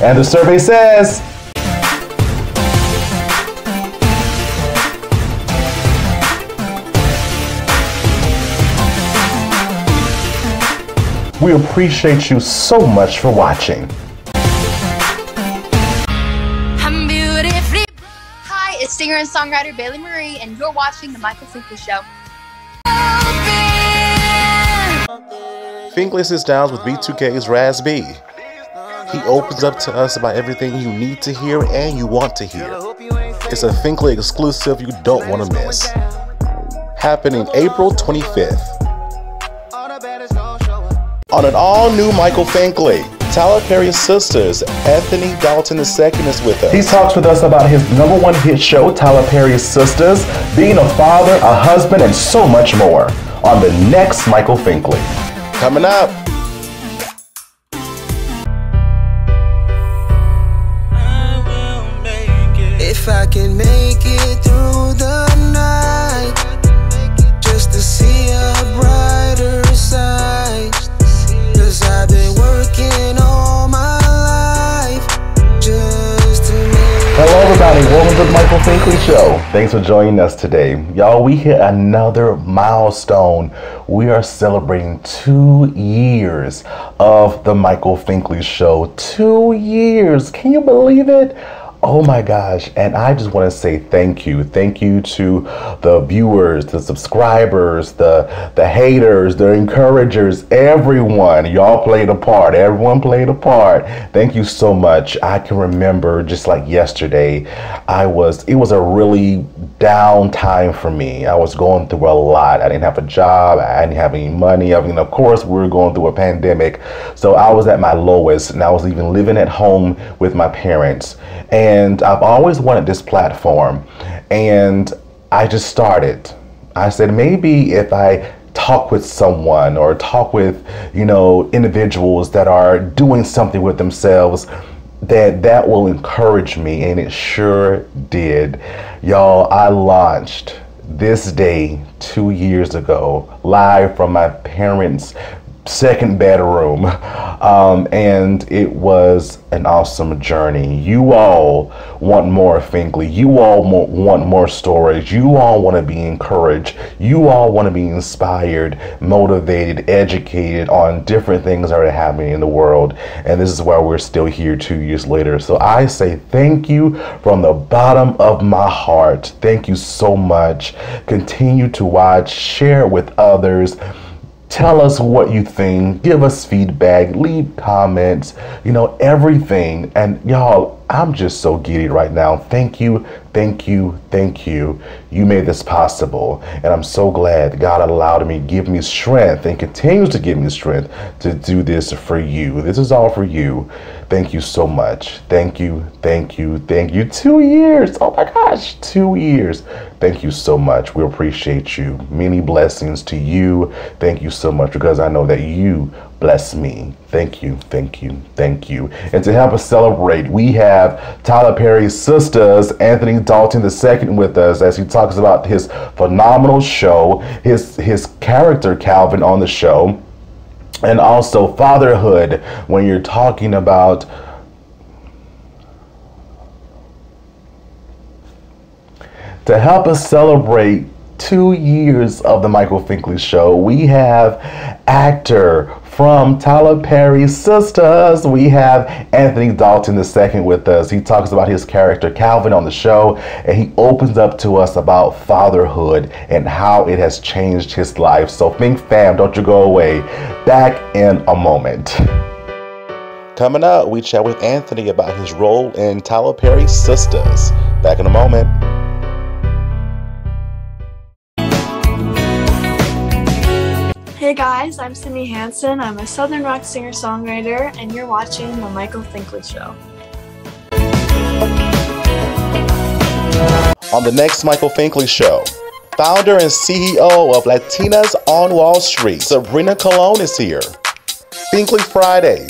And the survey says, we appreciate you so much for watching. Hi, it's singer and songwriter Bailey Marie, and you're watching The Michael Finkley Show. Finkley sits down with B2K's Raz B. He opens up to us about everything you need to hear and you want to hear. It's a Finkley exclusive you don't want to miss. Happening April 25th. On an all-new Michael Finkley, Perry Sistas, Dalton Ii is with us. He talks with us about his #1 hit show, Perry Sistas, being a father, a husband, and so much more on the next Michael Finkley. Coming up. If I can make it through the night, just to see a brighter side, 'cause I've been working all my life just to make. Hello everybody, welcome to the Michael Finkley Show. Thanks for joining us today. Y'all, we hit another milestone. We are celebrating 2 years of the Michael Finkley Show. 2 years, can you believe it? Oh my gosh, and I just want to say thank you. Thank you to the viewers, the subscribers, the haters, the encouragers, everyone. Y'all played a part. Everyone played a part. Thank you so much. I can remember just like yesterday, it was a really down time for me. I was going through a lot. I didn't have a job. I didn't have any money. I mean, of course, we were going through a pandemic. So I was at my lowest, and I was even living at home with my parents. And I've always wanted this platform, and I just started. I said, maybe if I talk with someone or talk with, individuals that are doing something with themselves, that will encourage me, and it sure did. Y'all, I launched this day 2 years ago, live from my parents' second bedroom, and it was an awesome journey. You all want more Finkley. You all want more stories. You all want to be encouraged. You all want to be inspired, motivated, educated on different things that are happening in the world, and this is why we're still here 2 years later. So I say thank you from the bottom of my heart. Thank you so much. Continue to watch, share it with others. Tell us what you think, give us feedback, leave comments, everything. And y'all, I'm just so giddy right now. Thank you, thank you, thank you. You made this possible. And I'm so glad God allowed me, give me strength, and continues to give me strength to do this for you. This is all for you. Thank you so much. Thank you, thank you, thank you. 2 years, oh my gosh, 2 years. Thank you so much. We appreciate you. Many blessings to you. Thank you so much, because I know that you bless me. Thank you, thank you, thank you. And to help us celebrate, we have Perry Sistas, Dalton Ii with us as he talks about his phenomenal show, his character Calvin on the show, and also fatherhood when you're talking about to help us celebrate 2 years of the Michael Finkley Show. We have actor from Perry Sistas. We have Dalton Ii with us. He talks about his character Calvin on the show, and he opens up to us about fatherhood and how it has changed his life. So Fink fam, don't you go away. Back in a moment. Coming up, we chat with Anthony about his role in Perry Sistas. Back in a moment. Hey guys, I'm Sydney Hansen. I'm a Southern rock singer-songwriter, and you're watching The Michael Finkley Show. On the next Michael Finkley Show, founder and CEO of Latinas on Wall Street, Sabrina Colon is here. Finkley Friday.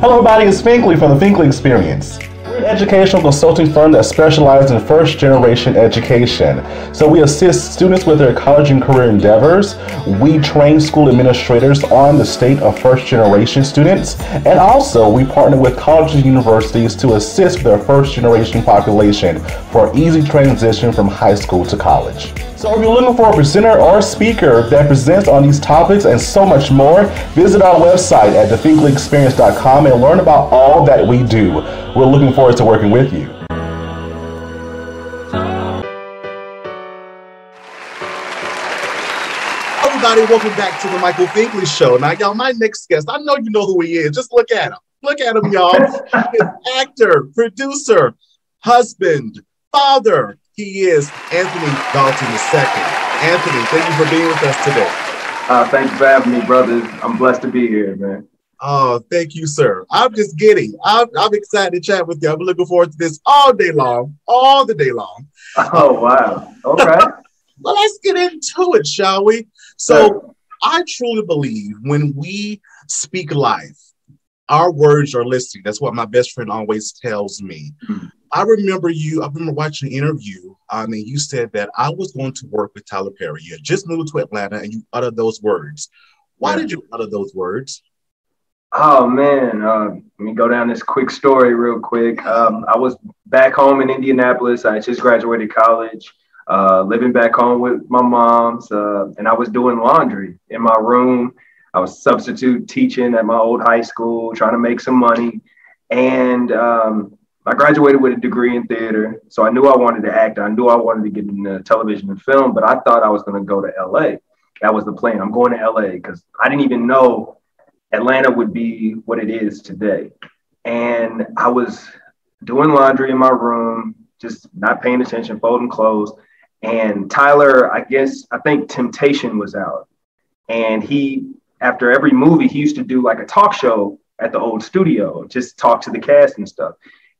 Hello everybody, it's Finkley from the Finkley Experience. We're an educational consulting firm that specializes in first-generation education. So we assist students with their college and career endeavors. We train school administrators on the state of first-generation students. And also, we partner with colleges and universities to assist their first-generation population for easy transition from high school to college. So if you're looking for a presenter or speaker that presents on these topics and so much more, visit our website at thefinkleyexperience.com and learn about all that we do. We're looking forward to working with you. Everybody, welcome back to the Michael Finkley Show. Now, y'all, my next guest, I know you know who he is. Just look at him. Look at him, y'all. He's an actor, producer, husband, father. He is Anthony Dalton Ii. Anthony, thank you for being with us today. Thanks for having me, brothers. I'm blessed to be here, man. Oh, thank you, sir. I'm just giddy. I'm excited to chat with you. I'm looking forward to this all day long, all the day long. Oh, wow. Okay. Well, let's get into it, shall we? So I truly believe when we speak life, our words are listening. That's what my best friend always tells me. Mm-hmm. I remember watching an interview, and you said that I was going to work with Tyler Perry. You had just moved to Atlanta, and you uttered those words. Why did you utter those words? Oh, man. Let me go down this quick story real quick. I was back home in Indianapolis. I just graduated college, living back home with my mom's, and I was doing laundry in my room. I was substitute teaching at my old high school, trying to make some money. And I graduated with a degree in theater, so I knew I wanted to act. I knew I wanted to get into television and film, but I thought I was going to go to LA. That was the plan. I'm going to LA because I didn't even know Atlanta would be what it is today. And I was doing laundry in my room, just not paying attention, folding clothes. And Tyler, I think Temptation was out. And after every movie, he used to do like a talk show at the old studio, just talk to the cast and stuff.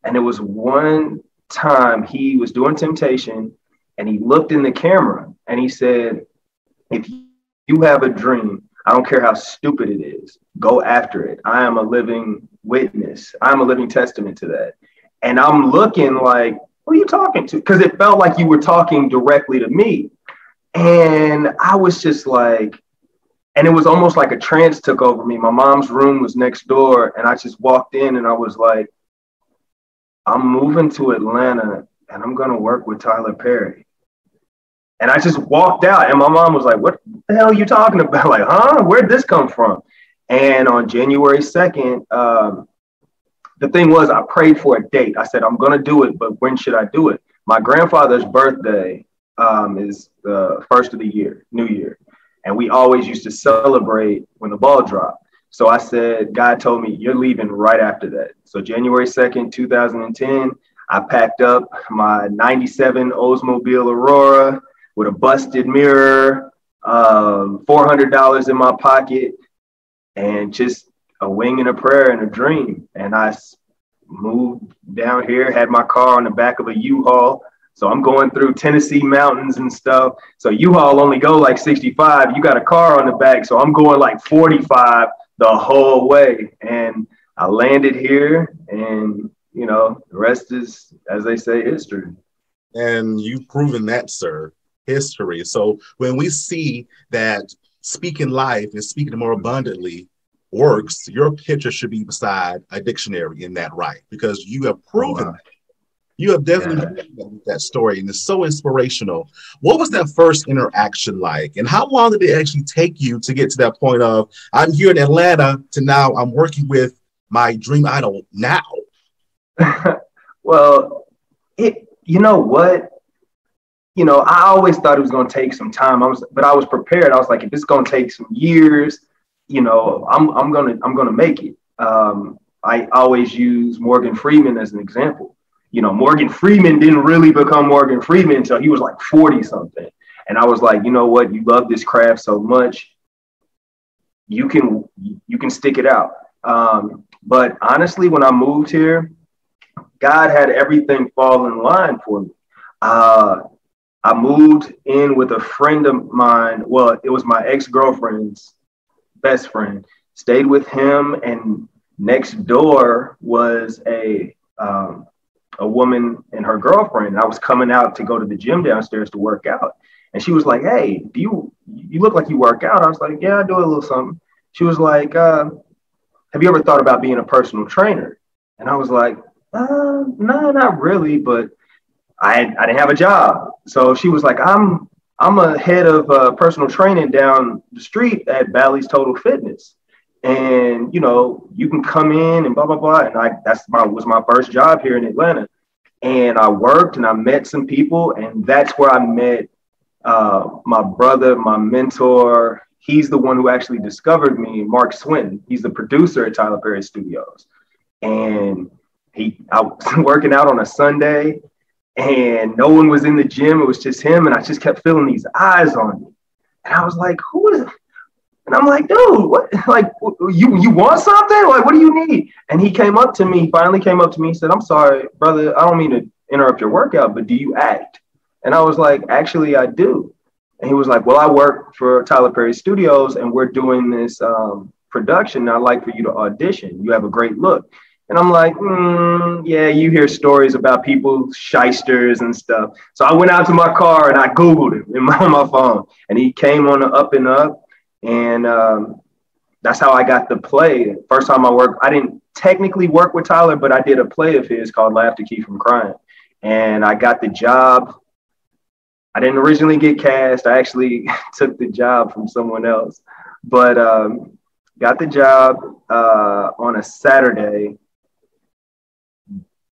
And it was one time he was doing Temptation and he looked in the camera and he said, if you have a dream, I don't care how stupid it is, go after it. I am a living witness. I'm a living testament to that. And I'm looking like, who are you talking to? Because it felt like you were talking directly to me. And I was just like, and it was almost like a trance took over me. My mom's room was next door and I just walked in and I was like, I'm moving to Atlanta and I'm going to work with Tyler Perry. And I just walked out and my mom was like, what the hell are you talking about? Like, huh? Where'd this come from? And on January 2nd, the thing was, I prayed for a date. I said, I'm going to do it, but when should I do it? My grandfather's birthday is the first of the year, New Year. And we always used to celebrate when the ball dropped. So I said, God told me, you're leaving right after that. So January 2nd, 2010, I packed up my 97 Oldsmobile Aurora with a busted mirror, $400 in my pocket, and just a wing and a prayer and a dream. And I moved down here, had my car on the back of a U-Haul. So I'm going through Tennessee mountains and stuff. So U-Haul only go like 65. You got a car on the back. So I'm going like 45 the whole way. And I landed here and, you know, the rest is, as they say, history. And you've proven that, sir, history. So when we see that speaking life and speaking more abundantly works, your picture should be beside a dictionary in that, right? Because you have proven that. You have definitely proven that story, and it's so inspirational. What was that first interaction like? And how long did it actually take you to get to that point of, I'm here in Atlanta to now I'm working with my dream idol now? Well, you know what? You know, I always thought it was going to take some time. But I was prepared. I was like, if it's going to take some years, you know, I'm gonna make it. I always use Morgan Freeman as an example. You know, Morgan Freeman didn't really become Morgan Freeman until he was like 40 something. And I was like, you know what? You love this craft so much, you can stick it out. But honestly, when I moved here, God had everything fall in line for me. I moved in with a friend of mine. Well, it was my ex-girlfriend's best friend. Stayed with him, and next door was a a woman and her girlfriend. I was coming out to go to the gym downstairs to work out. And she was like, hey, you look like you work out. I was like, yeah, I do a little something. She was like, have you ever thought about being a personal trainer? And I was like, no, not really, but I didn't have a job. So she was like, I'm a head of personal training down the street at Bally's Total Fitness. And, you know, you can come in and blah, blah, blah. And was my first job here in Atlanta. And I worked and I met some people. And that's where I met my brother, my mentor. He's the one who actually discovered me, Mark Swinton. He's the producer at Tyler Perry Studios. And I was working out on a Sunday and no one was in the gym. It was just him. And I just kept feeling these eyes on me. And I was like, who is it? And I'm like, dude, what? Like, you want something? Like, what do you need? And he finally came up to me. He said, I'm sorry, brother. I don't mean to interrupt your workout, but do you act? And I was like, actually, I do. And he was like, well, I work for Tyler Perry Studios and we're doing this production. And I'd like for you to audition. You have a great look. And I'm like, yeah, you hear stories about people, shysters and stuff. So I went out to my car and I Googled him on my phone. And he came on the up and up. And that's how I got the play. First time I didn't technically work with Tyler, but I did a play of his called Laugh to Keep from Crying. And I got the job. I didn't originally get cast. I actually took the job from someone else, but got the job on a Saturday.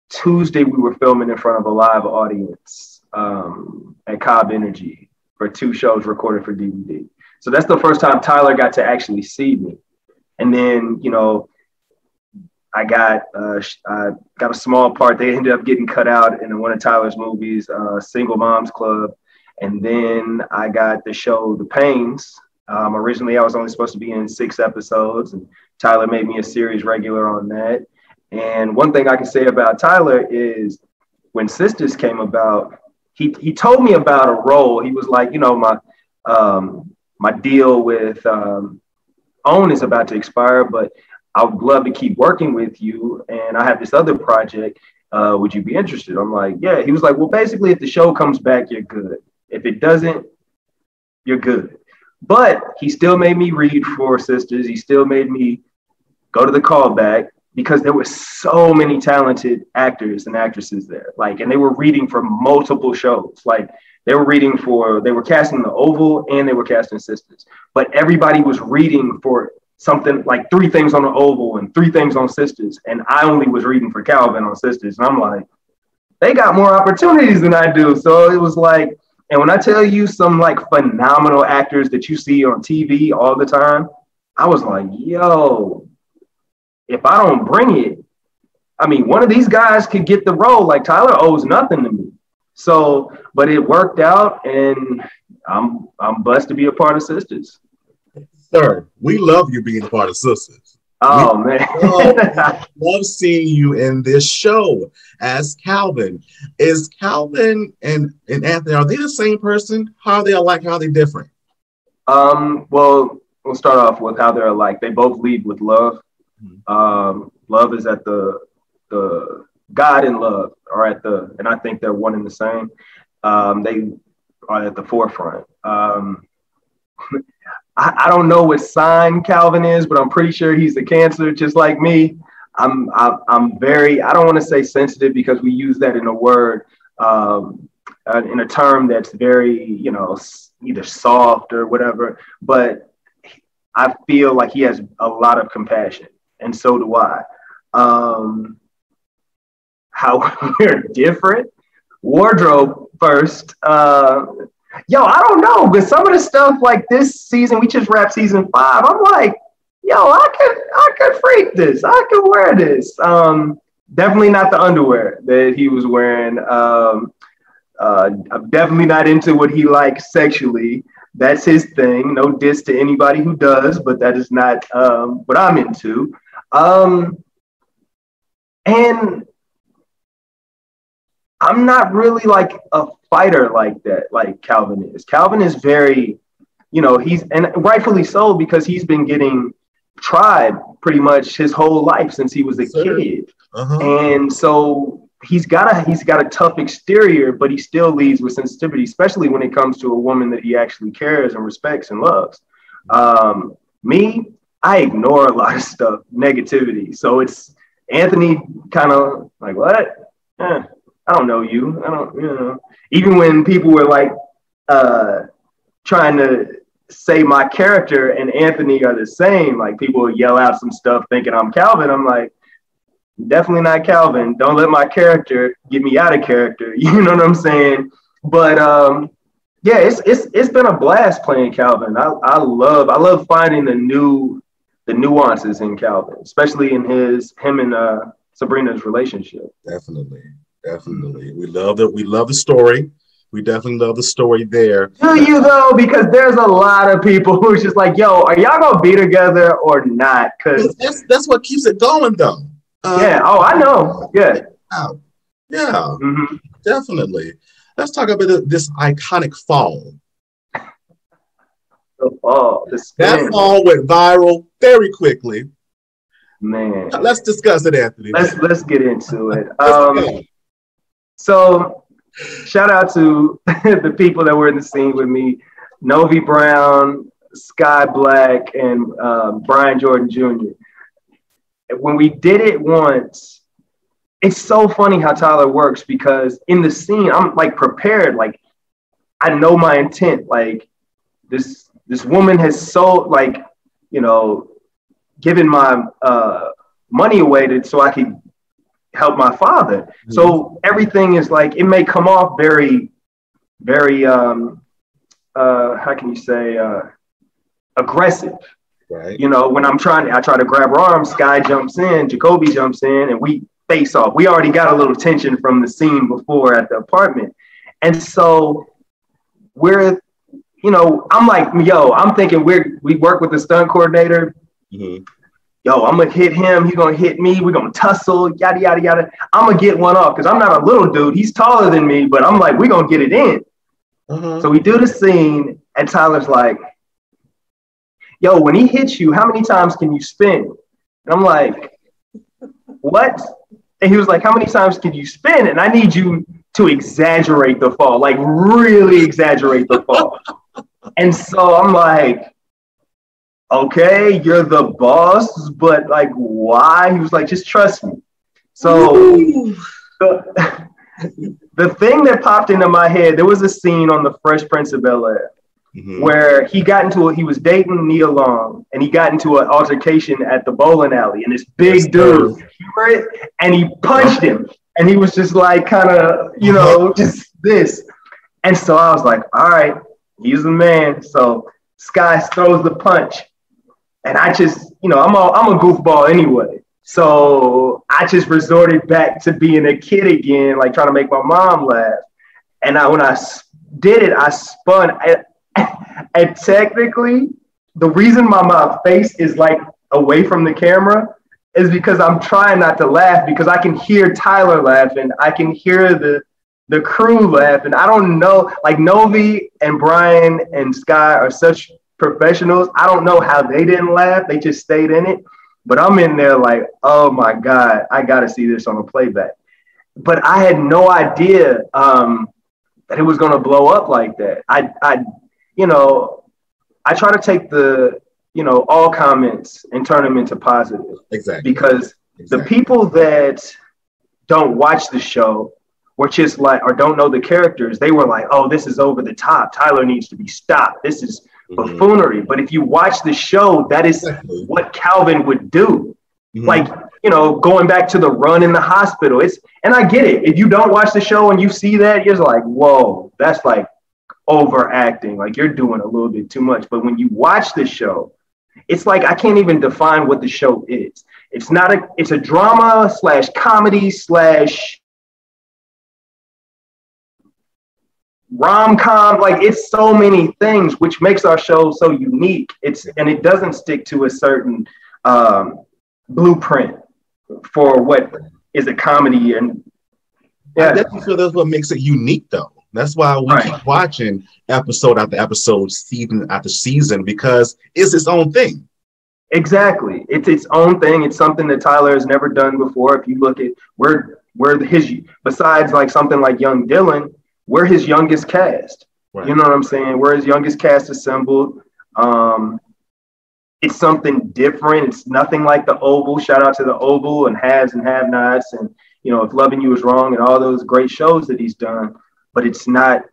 Tuesday, we were filming in front of a live audience at Cobb Energy for 2 shows recorded for DVD. So that's the first time Tyler got to actually see me. And then, you know, I got a small part. They ended up getting cut out in one of Tyler's movies, Single Moms Club. And then I got the show The Pains. Originally, I was only supposed to be in 6 episodes, and Tyler made me a series regular on that. And one thing I can say about Tyler is when Sistas came about, he told me about a role. He was like, you know, my deal with OWN is about to expire, but I would love to keep working with you. And I have this other project. Would you be interested? I'm like, yeah. He was like, well, basically, if the show comes back, you're good. If it doesn't, you're good. But he still made me read for Sistas. He still made me go to the callback because there were so many talented actors and actresses there. Like, and they were reading for multiple shows. Like, they were casting The Oval and they were casting Sistas. But everybody was reading for something like 3 things on The Oval and 3 things on Sistas. And I only was reading for Calvin on Sistas. And I'm like, they got more opportunities than I do. So it was like, and when I tell you some like phenomenal actors that you see on TV all the time, I was like, yo, if I don't bring it, I mean, one of these guys could get the role. Like Tyler owes nothing to me. So, but it worked out and I'm blessed to be a part of Sistas. Sir, we love you being a part of Sistas. Oh, man. love seeing you in this show as Calvin. Is Calvin and Anthony, are they the same person? How are they alike? How are they different? Well, we'll start off with how they're alike. They both lead with love. Love is at the God and love are and I think they're one and the same. They are at the forefront. I don't know what sign Calvin is, but I'm pretty sure he's a Cancer, just like me. I'm very, I don't want to say sensitive because we use that in a word, in a term that's very, you know, either soft or whatever, but I feel like he has a lot of compassion, and so do I. How we're different. Wardrobe first. Yo, I don't know, but some of the stuff like this season, we just wrapped season 5. I'm like, yo, I could freak this. I could wear this. Definitely not the underwear that he was wearing. I'm definitely not into what he likes sexually. That's his thing. No diss to anybody who does, but that is not what I'm into. And I'm not really like a fighter like that, like Calvin is. Calvin is very, you know, and rightfully so, because he's been getting tried pretty much his whole life since he was a kid. And so he's got a tough exterior, but he still leads with sensitivity, especially when it comes to a woman that he actually cares and respects and loves. Me, I ignore a lot of stuff, negativity. So it's Anthony kind of like, what? I don't know you. I don't, you know. Even when people were like trying to say my character and Anthony are the same, like people would yell out some stuff thinking I'm Calvin. I'm like, definitely not Calvin. Don't let my character get me out of character. You know what I'm saying? But yeah, it's been a blast playing Calvin. I love finding the nuances in Calvin, especially in him and Sabrina's relationship. Definitely. We love the story. We definitely love the story there. Do you though? Because there's a lot of people who's just like, yo, are y'all gonna be together or not? Because that's what keeps it going though. Yeah. Oh, I know. Yeah. Yeah. Mm-hmm. Definitely. Let's talk about this iconic fall. The fall. That fall went viral very quickly. Man. Let's discuss it, Anthony. Let's get into it. So shout out to the people that were in the scene with me, Novi Brown, Sky Black, and Brian Jordan Jr. When we did it once, it's so funny how Tyler works, because in the scene, I'm like prepared. Like I know my intent. Like this woman has given my money away so I could help my father. Mm-hmm. So everything is like, it may come off very, very, how can you say, aggressive. Right. You know, when I try to grab her arm, Sky jumps in, Jacoby jumps in, and we face off. We already got a little tension from the scene before at the apartment. And so I'm like, I'm thinking we work with the stunt coordinator. Mm-hmm. Yo, I'm going to hit him. He's going to hit me. We're going to tussle, yada, yada, yada. I'm going to get one off because I'm not a little dude. He's taller than me, but I'm like, we're going to get it in. Mm-hmm. So we do the scene, and Tyler's like, yo, when he hits you, how many times can you spin? And I'm like, what? And he was like, how many times can you spin? And I need you to exaggerate the fall, like really exaggerate the fall. And so I'm like, okay, you're the boss, but like, why? He was like, just trust me. So the thing that popped into my head, there was a scene on The Fresh Prince of Bel-Air where he was dating Nia Long, and he got into an altercation at the bowling alley, and this big dude, and he punched him, and he was just like, kind of, just this. And so I was like, all right, he's the man. So Sky throws the punch. And I just, I'm a goofball anyway. So I just resorted back to being a kid again, like trying to make my mom laugh. And when I did it, I spun. And technically, the reason my face is like away from the camera is because I'm trying not to laugh, because I can hear Tyler laughing. I can hear the crew laughing. I don't know, like Novi and Brian and Sky are such professionals. I don't know how they didn't laugh. They just stayed in it. But I'm in there like, oh my God, I got to see this on a playback. But I had no idea that it was going to blow up like that. I try to take all comments and turn them into positive. Exactly. Because the people that don't watch the show were just like, or don't know the characters, they were like, oh, this is over the top. Tyler needs to be stopped. This is buffoonery. But if you watch the show, that is what Calvin would do. Mm-hmm. Like, going back to the run in the hospital. And I get it. If you don't watch the show and you see that, you're like, whoa, that's like overacting. Like, you're doing a little bit too much. But when you watch the show, it's like, I can't even define what the show is. It's a drama / comedy / rom-com, like it's so many things, which makes our show so unique. And it doesn't stick to a certain blueprint for what is a comedy. And I definitely feel that's what makes it unique, though. That's why we keep watching episode after episode, season after season, because it's its own thing. Exactly, it's its own thing. It's something that Tyler has never done before. If you look at, besides like something like Young Dylan, we're his youngest cast. Right. You know what I'm saying? We're his youngest cast assembled. It's something different. It's nothing like the Oval. Shout out to the Oval and Haves and Have-Nots and, you know, If Loving You Is Wrong and all those great shows that he's done. But it's not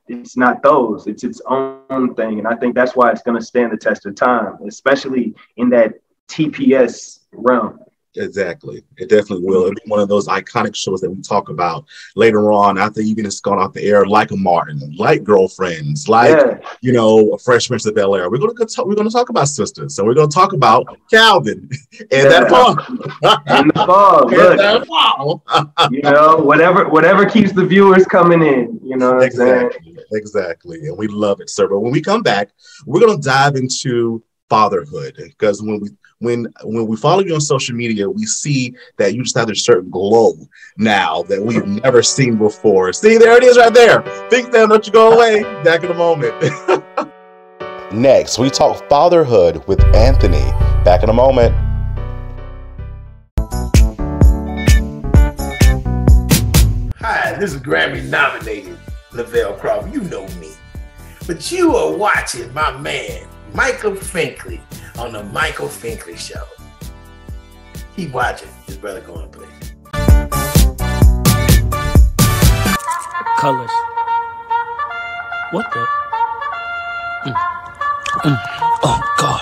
those. It's its own thing. And I think that's why it's going to stand the test of time, especially in that TPS realm. Exactly. It definitely will. It'll be one of those iconic shows that we talk about later on after even it's gone off the air, like a Martin, like Girlfriends, like, you know, Fresh Prince of Bel-Air. We're going to talk about Sisters. So we're going to talk about Calvin and that fall. And the fall. Look, that fall. You know, whatever keeps the viewers coming in, you know what I'm saying? Exactly. And we love it, sir. But when we come back, we're going to dive into fatherhood, because when we follow you on social media, we see that you just have this certain glow now that we've never seen before. See, there it is right there. Think them, don't you go away. Back in a moment. Next, we talk fatherhood with Anthony. Back in a moment. Hi, this is Grammy-nominated Lavelle Crawford. You know me. But you are watching my man, Michael Finkley, on the Michael Finkley Show. Keep watching. His brother going to play. Colors. What the? Oh, God.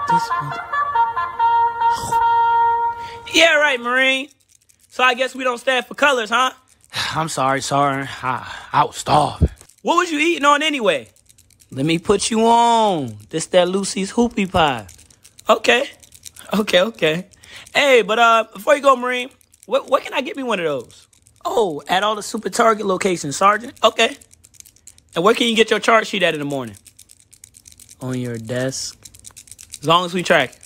This one. Yeah, right, Marine. So I guess we don't stand for colors, huh? I'm sorry. I was starving. What was you eating on anyway? Let me put you on. This that Lucy's Hoopie Pie. Okay. Hey, but before you go, Marine, what can I get me one of those? Oh, at all the Super Target locations, Sergeant. Okay. And where can you get your chart sheet at in the morning? On your desk. As long as we track it.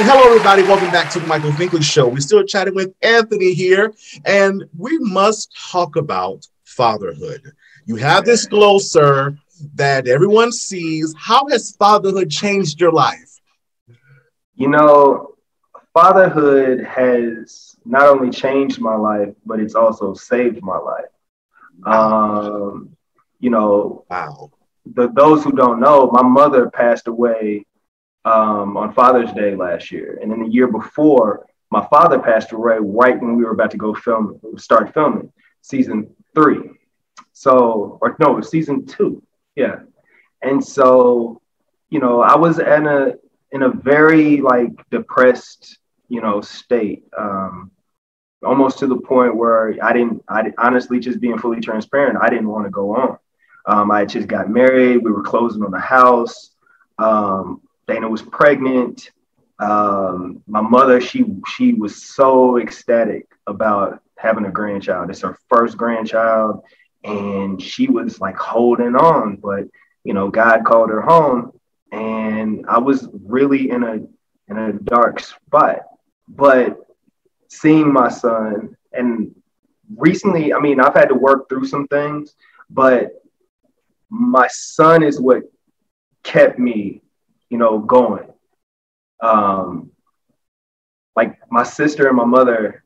Hello, everybody. Welcome back to the Michael Finkley Show. We're still chatting with Anthony here, and we must talk about fatherhood. You have this glow, sir, that everyone sees. How has fatherhood changed your life? You know, fatherhood has not only changed my life, but it's also saved my life. You know, wow. Those who don't know, my mother passed away on Father's Day last year. And then the year before, my father passed away right when we were about to start filming season 3. So, or no, season 2. Yeah. And so, you know, I was in a very like depressed, you know, state, almost to the point where I honestly, just being fully transparent, I didn't want to go on. I just got married. We were closing on the house. Dana was pregnant. My mother, she was so ecstatic about having a grandchild. It's her first grandchild, and she was like holding on. But you know, God called her home, and I was really in a dark spot. But seeing my son, and recently, I mean, I've had to work through some things, but my son is what kept me, you know, going. Like my sister and my mother,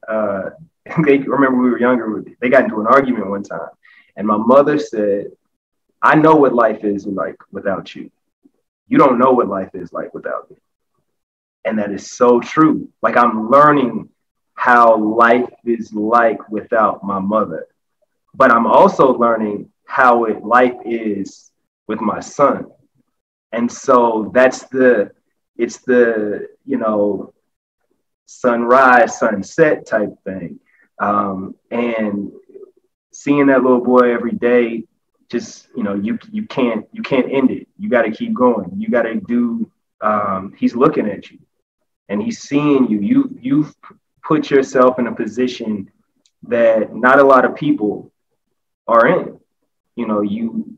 they remember we were younger, they got into an argument one time. And my mother said, I know what life is like without you. You don't know what life is like without me. And that is so true. Like I'm learning how life is like without my mother. But I'm also learning how life is with my son. And so it's the, you know, sunrise, sunset type thing. And seeing that little boy every day, just, you know, you can't end it. You got to keep going. You got to do, he's looking at you and he's seeing you. You've put yourself in a position that not a lot of people are in. You know, you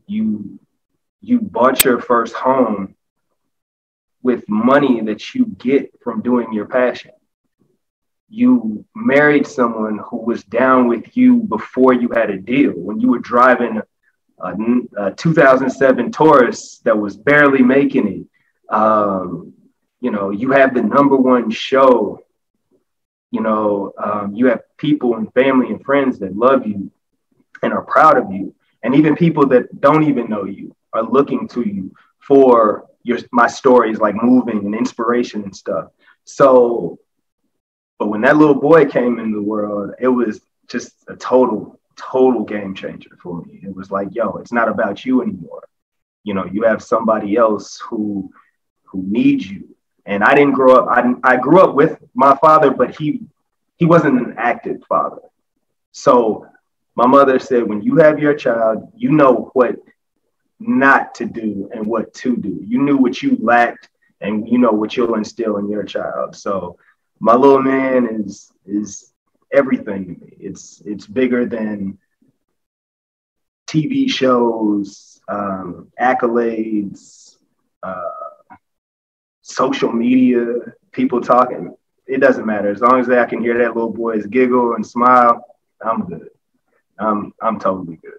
bought your first home with money that you get from doing your passion. You married someone who was down with you before you had a deal. When you were driving a 2007 Taurus that was barely making it. You know, you have the #1 show. You know, you have people and family and friends that love you and are proud of you. And even people that don't even know you are looking to you for my stories, like moving and inspiration and stuff. So, but when that little boy came into the world, it was just a total game changer for me. It was like, yo, it's not about you anymore. You know, you have somebody else who needs you. And I didn't grow up, I grew up with my father, but he wasn't an active father. So my mother said, when you have your child, you know what not to do and what to do. You knew what you lacked and you know what you'll instill in your child. So my little man is everything to me. It's bigger than TV shows, accolades, social media, people talking. It doesn't matter. As long as I can hear that little boy's giggle and smile, I'm good. I'm totally good.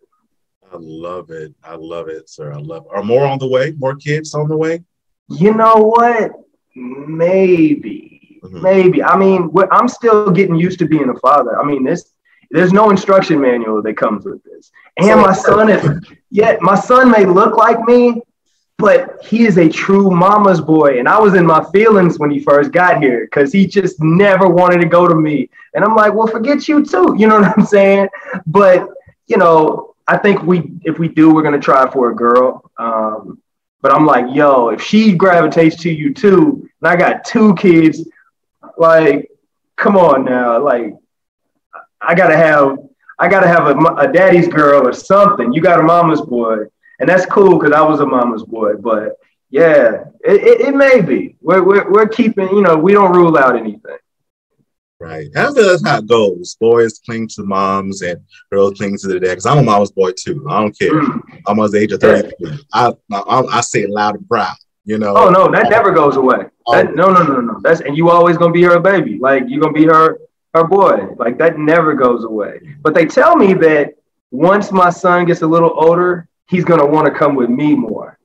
I love it. I love it, sir. I love it. Are more on the way? More kids on the way? You know what? Maybe. Maybe. I mean, I'm still getting used to being a father. I mean, there's no instruction manual that comes with this. And my son may look like me, but he is a true mama's boy. And I was in my feelings when he first got here because he just never wanted to go to me. And I'm like, well, forget you too. You know what I'm saying? But, you know, I think if we do, we're going to try for a girl. But I'm like, yo, if she gravitates to you too, and I got 2 kids, like, come on now. Like, I gotta have a daddy's girl or something. You got a mama's boy. And that's cool because I was a mama's boy, but yeah, it may be. We're keeping, you know, we don't rule out anything. Right. That's how it goes. Boys cling to moms and girls cling to their dad. Because I'm a mama's boy too. I don't care. I'm at the age of 33. I say it loud and proud. You know. Oh no, that never goes away. No. And you always gonna be her baby. Like you're gonna be her boy. Like that never goes away. But they tell me that once my son gets a little older, he's going to want to come with me more.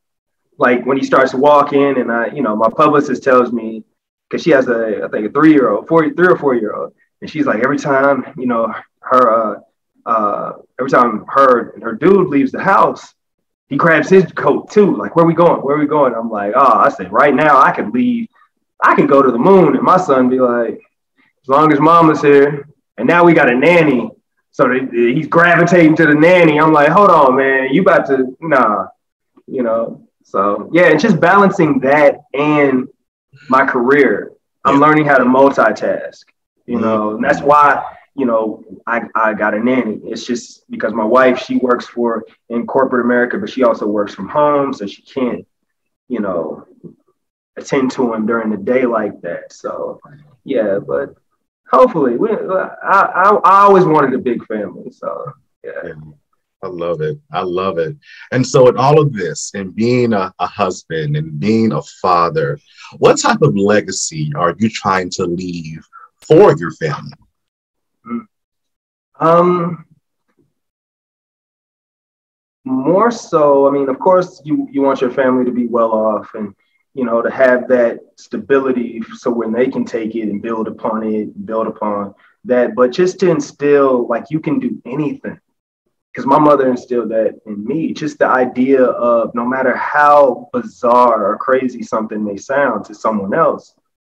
Like when he starts walking and my publicist tells me, cause she has I think a 3-year-old, 3 or 4-year-old. And she's like, every time, you know, her dude leaves the house, he grabs his coat too. Like, where we going? I'm like, I said, right now I could leave. I can go to the moon. And my son be like, as long as mama's here. And now we got a nanny. So he's gravitating to the nanny. I'm like, hold on, man, you about to, nah, you know? So yeah, it's just balancing that and my career. I'm learning how to multitask, you know, and that's why, you know, I got a nanny. It's just because my wife, she works in corporate America, but she also works from home. So she can't, you know, attend to him during the day like that. So yeah, but hopefully, I always wanted a big family, so yeah. I love it. I love it. And so in all of this, and being a husband and being a father, what type of legacy are you trying to leave for your family? More so, I mean, of course, you want your family to be well off and, you know, to have that stability so when they can take it and build upon that, but just to instill, like, you can do anything. Because my mother instilled that in me, just the idea of no matter how bizarre or crazy something may sound to someone else,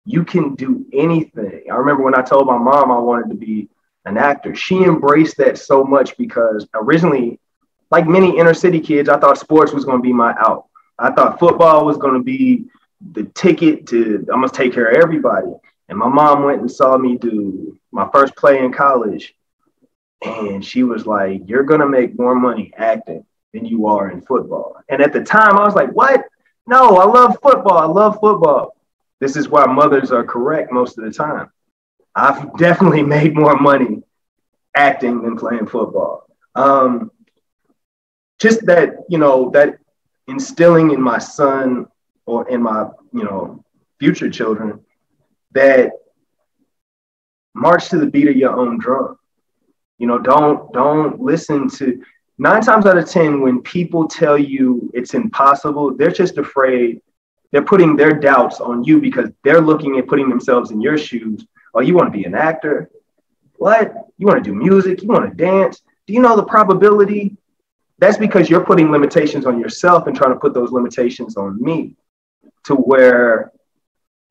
you can do anything. I remember when I told my mom I wanted to be an actor, she embraced that so much because originally, like many inner city kids, I thought sports was going to be my out. I thought football was going to be the ticket to, I'm going to take care of everybody. And my mom went and saw me do my first play in college. And she was like, you're going to make more money acting than you are in football. And at the time, I was like, what? No, I love football. I love football. This is why mothers are correct most of the time. I've definitely made more money acting than playing football. Just that, you know, that instilling in my son or in my, you know, future children that march to the beat of your own drum. You know, don't listen to, 9 times out of 10, when people tell you it's impossible, they're just afraid. They're putting their doubts on you because they're looking at putting themselves in your shoes. Oh, you want to be an actor? What? You want to do music? You want to dance? Do you know the probability? That's because you're putting limitations on yourself and trying to put those limitations on me, to where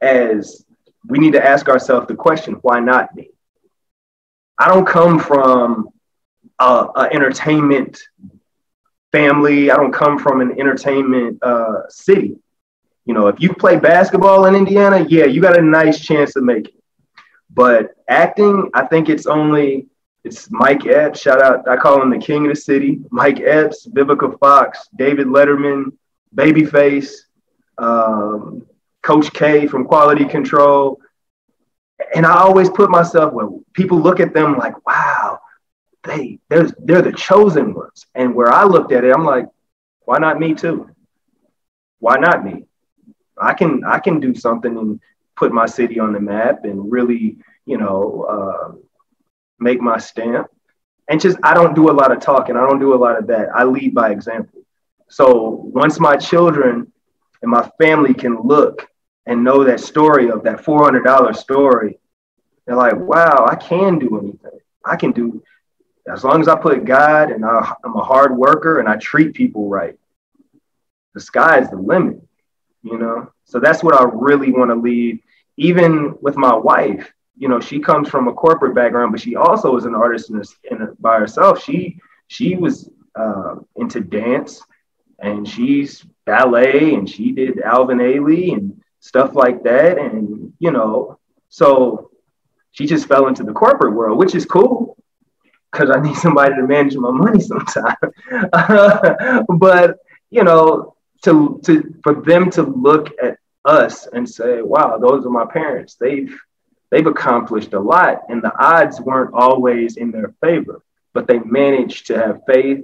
as we need to ask ourselves the question, why not me? I don't come from an entertainment family. I don't come from an entertainment city. You know, if you play basketball in Indiana, yeah, you got a nice chance to make it. But acting, I think it's Mike Epps, shout out, I call him the king of the city. Mike Epps, Vivica Fox, David Letterman, Babyface, Coach K from Quality Control. And I always put myself, when people look at them like, wow, they're the chosen ones. And where I looked at it, I'm like, why not me too? Why not me? I can do something and put my city on the map and really, you know, make my stamp. And just, I don't do a lot of talking. I don't do a lot of that. I lead by example. So once my children and my family can look and know that story of that $400 story, they're like, wow, I can do anything. I can do, as long as I put God and I'm a hard worker and I treat people right, the sky is the limit, you know? So that's what I really want to leave. Even with my wife, you know, she comes from a corporate background, but she also is an artist by herself. She was into dance, and she's ballet, and she did Alvin Ailey and stuff like that. And, you know, so she just fell into the corporate world, which is cool because I need somebody to manage my money sometime. But, you know, for them to look at us and say, wow, those are my parents. They've accomplished a lot, and the odds weren't always in their favor, but they managed to have faith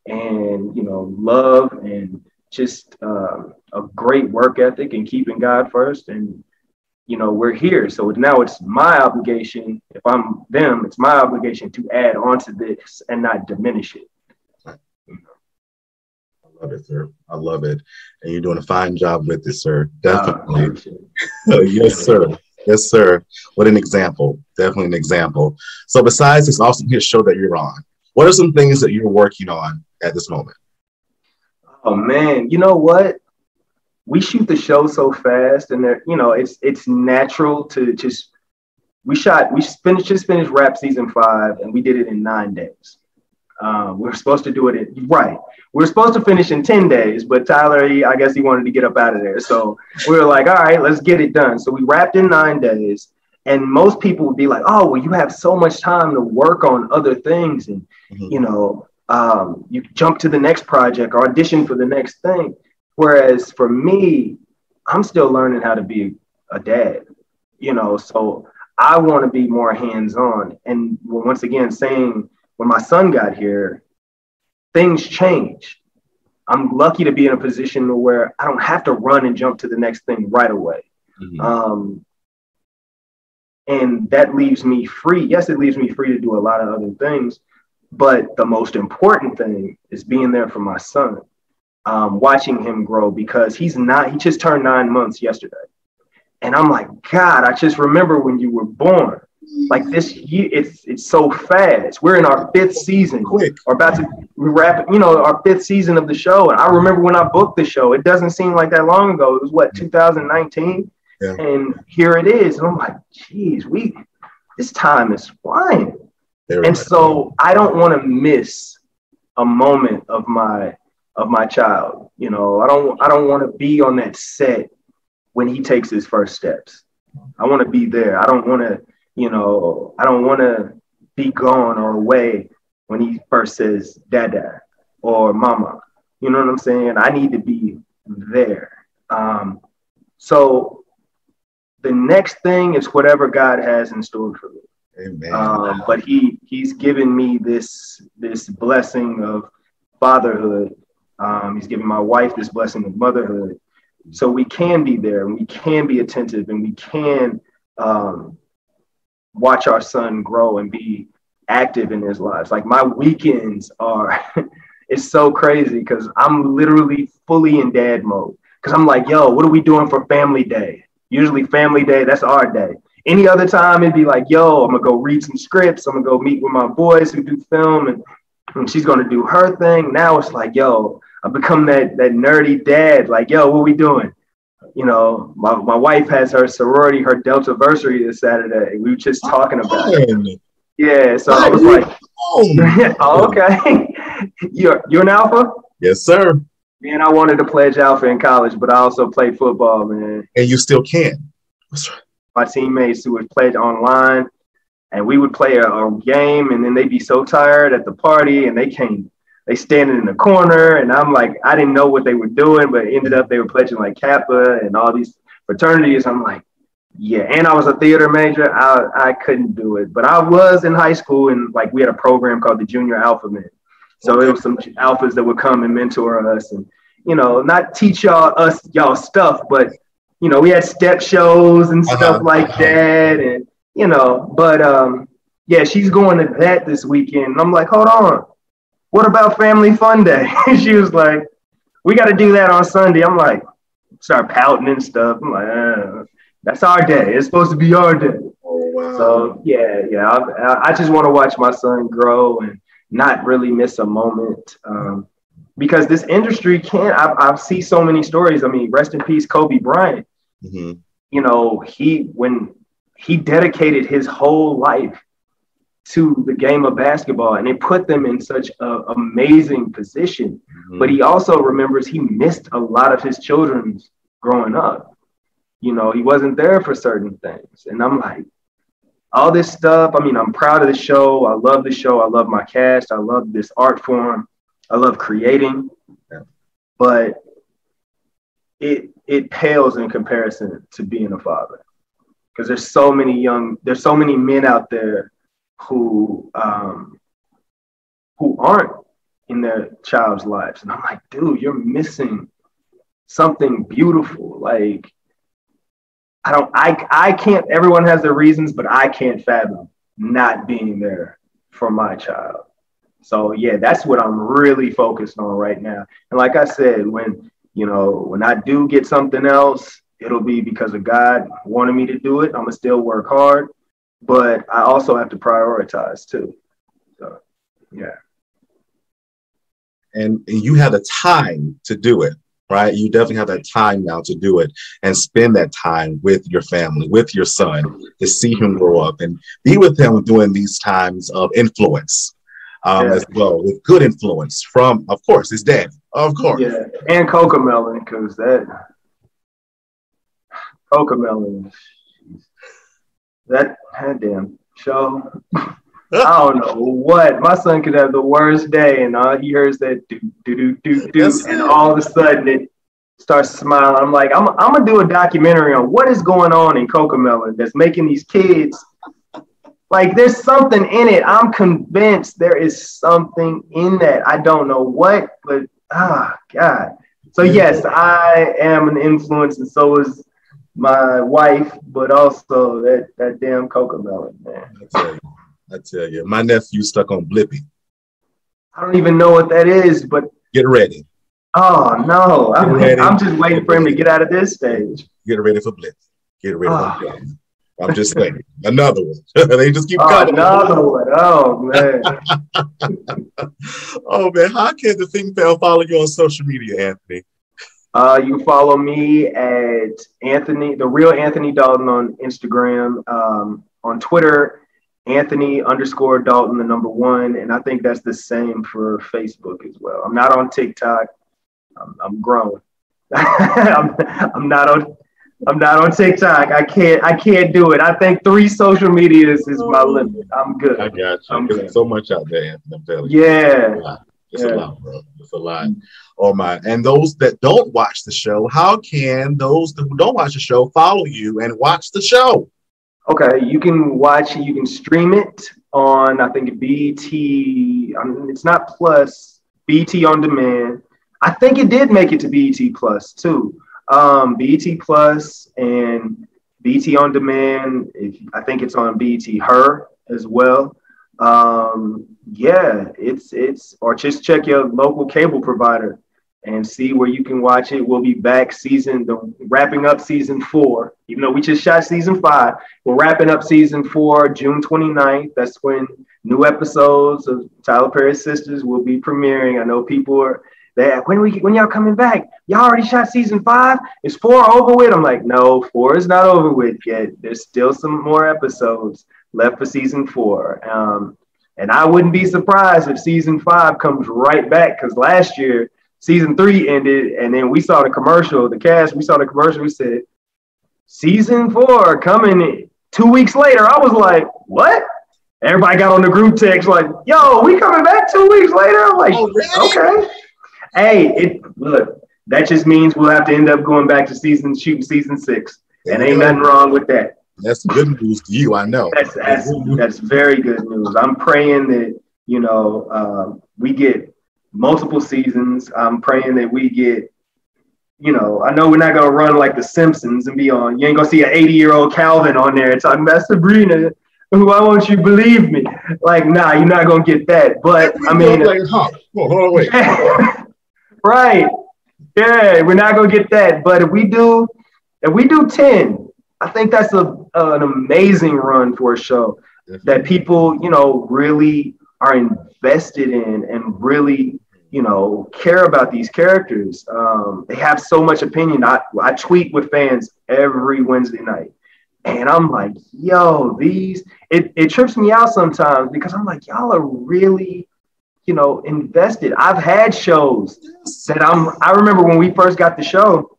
and, you know, love and just a great work ethic and keeping God first. And, you know, we're here. So now it's my obligation. If I'm them, it's my obligation to add on to this and not diminish it. I love it, sir. I love it. And you're doing a fine job with it, sir. Definitely. Yes, sir. Yes, sir. What an example. Definitely an example. So besides this awesome hit show that you're on, what are some things that you're working on at this moment? Oh, man. You know what? We shoot the show so fast, and there, you know, it's natural to just, we just finished Rap Season 5, and we did it in 9 days. We were supposed to do it we were supposed to finish in 10 days, but Tyler, I guess he wanted to get up out of there. So we were like, all right, let's get it done. So we wrapped in 9 days, and most people would be like, oh, well, you have so much time to work on other things. And, you know, you jump to the next project or audition for the next thing. Whereas for me, I'm still learning how to be a dad, you know, so I want to be more hands-on. And once again, saying when my son got here, things change. I'm lucky to be in a position where I don't have to run and jump to the next thing right away. And that leaves me free. Yes, it leaves me free to do a lot of other things, but the most important thing is being there for my son, watching him grow, because he just turned 9 months yesterday. And I'm like, God, I just remember when you were born. Like this year, it's so fast. We're in our 5th season. Quick. We're about to wrap, you know, our 5th season of the show. And I remember when I booked the show, it doesn't seem like that long ago. It was what, 2019? Yeah. And here it is. And I'm like, geez, this time is flying. And so I don't want to miss a moment of my child. You know, I don't want to be on that set when he takes his first steps. I want to be there. I don't want to, you know, I don't want to be gone or away when he first says dada or mama. You know what I'm saying? I need to be there. So the next thing is whatever God has in store for me. Amen. But he's given me this blessing of fatherhood. He's given my wife this blessing of motherhood. So we can be there, and we can be attentive, and we can watch our son grow and be active in his lives. Like my weekends are, it's so crazy because I'm literally fully in dad mode. Because I'm like, yo, what are we doing for family day? Usually family day, that's our day. Any other time, it'd be like, yo, I'm going to go read some scripts. I'm going to go meet with my boys who do film, and she's going to do her thing. Now it's like, yo, I've become that nerdy dad. Like, yo, what we doing? You know, my wife has her sorority, her Deltaversary this Saturday. We were just talking about it. Yeah, so I was like, oh, okay. You're an Alpha? Yes, sir. Man, I wanted to pledge Alpha in college, but I also played football, man. And you still can. That's right. My teammates who would play online, and we would play a game, and then they'd be so tired at the party, and they standing in the corner, and I'm like, I didn't know what they were doing, but it ended up they were pledging like Kappa and all these fraternities. I'm like, yeah, and I was a theater major. I couldn't do it, but I was in high school, and like we had a program called the Junior Alpha Men. So it was some alphas that would come and mentor us, and you know, not teach y'all stuff, but you know, we had step shows and stuff like that, and you know, but yeah, she's going to that this weekend. And I'm like, hold on, what about Family Fun Day? She was like, we got to do that on Sunday. I'm like, start pouting and stuff. I'm like, that's our day. It's supposed to be our day. Oh, wow. So yeah, I just want to watch my son grow and not really miss a moment. Because this industry I see so many stories. I mean, rest in peace, Kobe Bryant. Mm-hmm. You know, when he dedicated his whole life to the game of basketball, and it put them in such an amazing position. Mm-hmm. But he also remembers he missed a lot of his children's growing up. You know, he wasn't there for certain things. And I'm like, all this stuff, I mean, I'm proud of the show. I love the show. I love my cast. I love this art form. I love creating. Yeah. But it pales in comparison to being a father. Because there's so many men out there who aren't in their child's lives. And I'm like, dude, you're missing something beautiful. Like, I can't, everyone has their reasons, but I can't fathom not being there for my child. So yeah, that's what I'm really focused on right now. And like I said, when I do get something else, it'll be because of God wanting me to do it. I'm gonna still work hard, but I also have to prioritize too. So yeah. And you have the time to do it, right? You definitely have that time now to do it and spend that time with your family, with your son, to see him grow up and be with him during these times of influence. As well, with good influence from, of course, his dad, of course. Yeah, and Cocomelon, because that Cocomelon, that damn show, I don't know what. My son could have the worst day, and all he hears that do, and all of a sudden it starts smiling. I'm like, I'm gonna do a documentary on what is going on in Cocomelon that's making these kids. Like, there's something in it. I'm convinced there is something in that. I don't know what, but, God. So, yes, I am an influence, and so is my wife, but also that damn Cocomelon, man. I tell you, my nephew stuck on Blippi. I don't even know what that is, but. Get ready. Oh, no. I'm just waiting for him to get out of this stage. Get ready for Blippi. Get ready for Blippi. I'm just saying, another one. They just keep coming. Another one. Oh, man. Oh, man. How can the female follow you on social media, Anthony? You can follow me at The Real Anthony Dalton on Instagram. On Twitter, Anthony_Dalton, the number 1. And I think that's the same for Facebook as well. I'm not on TikTok. I'm grown. I'm not on TikTok. I can't do it. I think 3 social medias is my limit. I'm good. I got you. There's so much out there, Anthony. I'm telling you. Yeah. It's a lot, bro. It's a lot. Oh my. And those that don't watch the show, how can those who don't watch the show follow you and watch the show? Okay, you can stream it on, I think, BT. It's not Plus, BT On Demand. I think it did make it to BT Plus too. BT Plus and BT On Demand. I think it's on BT Her as well. Yeah, it's or just check your local cable provider and see where you can watch it. We'll be back wrapping up season 4. Even though we just shot season 5, we're wrapping up season 4 June 29th. That's when new episodes of Perry Sistas will be premiering. I know people are there. When y'all coming back? Y'all already shot season 5? Is 4 over with? I'm like, no, 4 is not over with yet. There's still some more episodes left for season 4. And I wouldn't be surprised if season 5 comes right back, because last year season 3 ended, and then we saw the commercial, we said, season 4 coming 2 weeks later. I was like, what? Everybody got on the group text like, yo, we coming back 2 weeks later? I'm like, okay. Hey, look, that just means we'll have to end up going back to shooting season 6. And ain't nothing wrong with that. That's good news to you, I know. That's very good news. I'm praying that, we get multiple seasons. I'm praying that we get, I know we're not going to run like The Simpsons and be on. You ain't going to see an 80-year-old Calvin on there talking about Sabrina, why won't you believe me? Like, nah, you're not going to get that. But, I mean. Hold on, wait. Right. Yeah, we're not going to get that. But if we do 10, I think that's an amazing run for a show that people, really are invested in and really, care about these characters. They have so much opinion. I tweet with fans every Wednesday night. And I'm like, yo, it trips me out sometimes because I'm like, y'all are really, invested. I've had shows that I remember when we first got the show,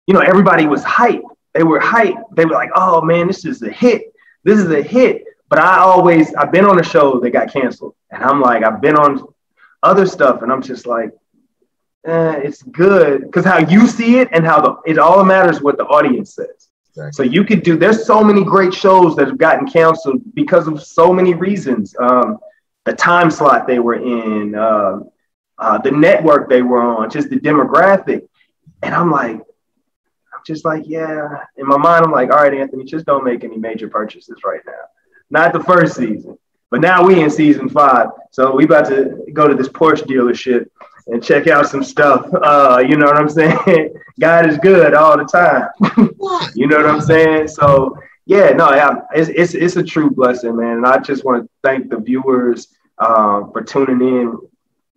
everybody was hyped. They were hyped. They were like, oh man, this is a hit. This is a hit. But I've been on a show that got canceled. And I'm like, I've been on other stuff. And I'm just like, it's good. Because how you see it and it all matters what the audience says. Exactly. So you could there's so many great shows that have gotten canceled because of so many reasons. The time slot they were in, the network they were on, just the demographic. And I'm just like, yeah. In my mind, I'm like, all right, Anthony, just don't make any major purchases right now. Not the first season. But now we in season 5. So we about to go to this Porsche dealership and check out some stuff. You know what I'm saying? God is good all the time. You know what I'm saying? So yeah, no, it's a true blessing, man. And I just want to thank the viewers for tuning in,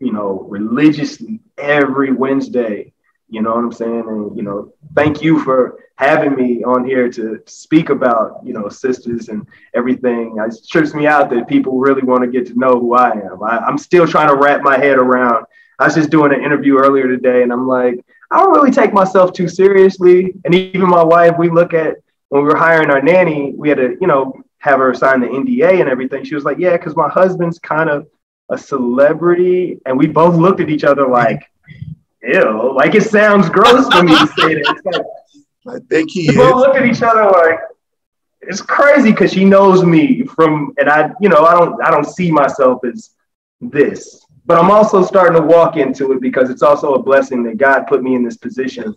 religiously every Wednesday. You know what I'm saying? And, thank you for having me on here to speak about, sisters and everything. It trips me out that people really want to get to know who I am. I'm still trying to wrap my head around. I was just doing an interview earlier today, and I'm like, I don't really take myself too seriously. And even my wife, we look at when we were hiring our nanny, we had to, have her sign the NDA and everything. She was like, yeah, because my husband's kind of a celebrity. And we both looked at each other like, ew, like it sounds gross for me to say that. It's like, I think he we both look at each other like, it's crazy because she knows me and I don't see myself as this. But I'm also starting to walk into it because it's also a blessing that God put me in this position.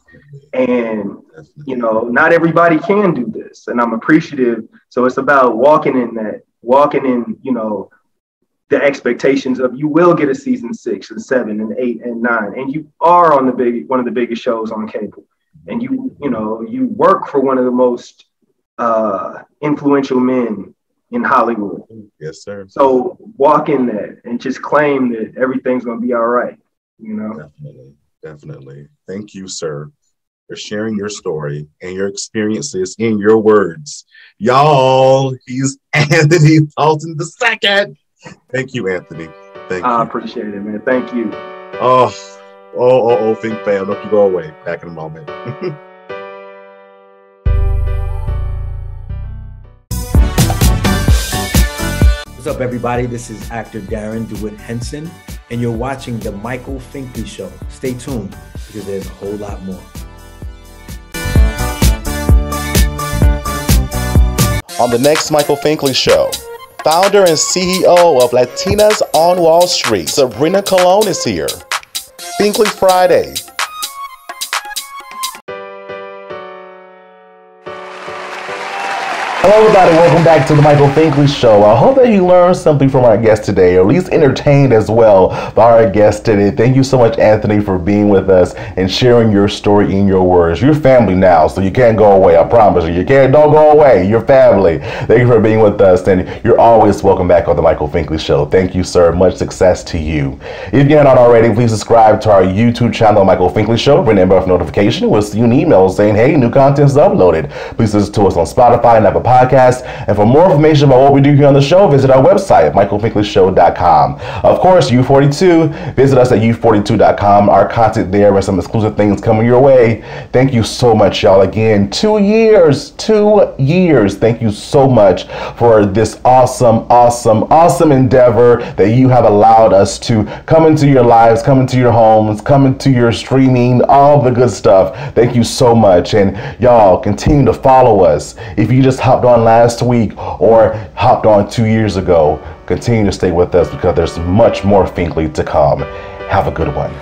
And, not everybody can do this. And I'm appreciative. So it's about walking in, the expectations of you will get a season 6 and 7 and 8 and 9. And you are on one of the biggest shows on cable. And you work for one of the most influential men in Hollywood. Yes, sir. So walk in that and just claim that everything's going to be all right. Definitely. Thank you, sir, for sharing your story and your experiences in your words. Y'all, he's Anthony Dalton II. Thank you, Anthony. Thank you. I appreciate it, man. Thank you. Think fam. Don't you go away. Back in a moment. What's up, everybody? This is actor Darren DeWitt Henson, and you're watching The Michael Finkley Show. Stay tuned, because there's a whole lot more. On the next Michael Finkley Show, founder and CEO of Latinas on Wall Street, Sabrina Colon is here. Finkley Friday. Hello everybody, welcome back to the Michael Finkley Show. I hope that you learned something from our guest today, or at least entertained as well by our guest today. Thank you so much, Anthony, for being with us and sharing your story in your words. You're family now, so you can't go away, I promise you. Don't go away, you're family. Thank you for being with us, and you're always welcome back on the Michael Finkley Show. Thank you, sir. Much success to you. If you're not already, please subscribe to our YouTube channel, Michael Finkley Show, ring the bell notification. We'll see you an email saying, hey, new content is uploaded. Please listen to us on Spotify and Apple Podcasts. And for more information about what we do here on the show, visit our website at michaelfinkley.show.com. Of course, U42, visit us at U42.com. Our content there with some exclusive things coming your way. Thank you so much, y'all. Again, 2 years. Thank you so much for this awesome endeavor that you have allowed us to come into your lives, come into your homes, come into your streaming, all the good stuff. Thank you so much. And y'all continue to follow us. If you just hopped on last week or hopped on 2 years ago, continue to stay with us because there's much more Finkley to come. Have a good one.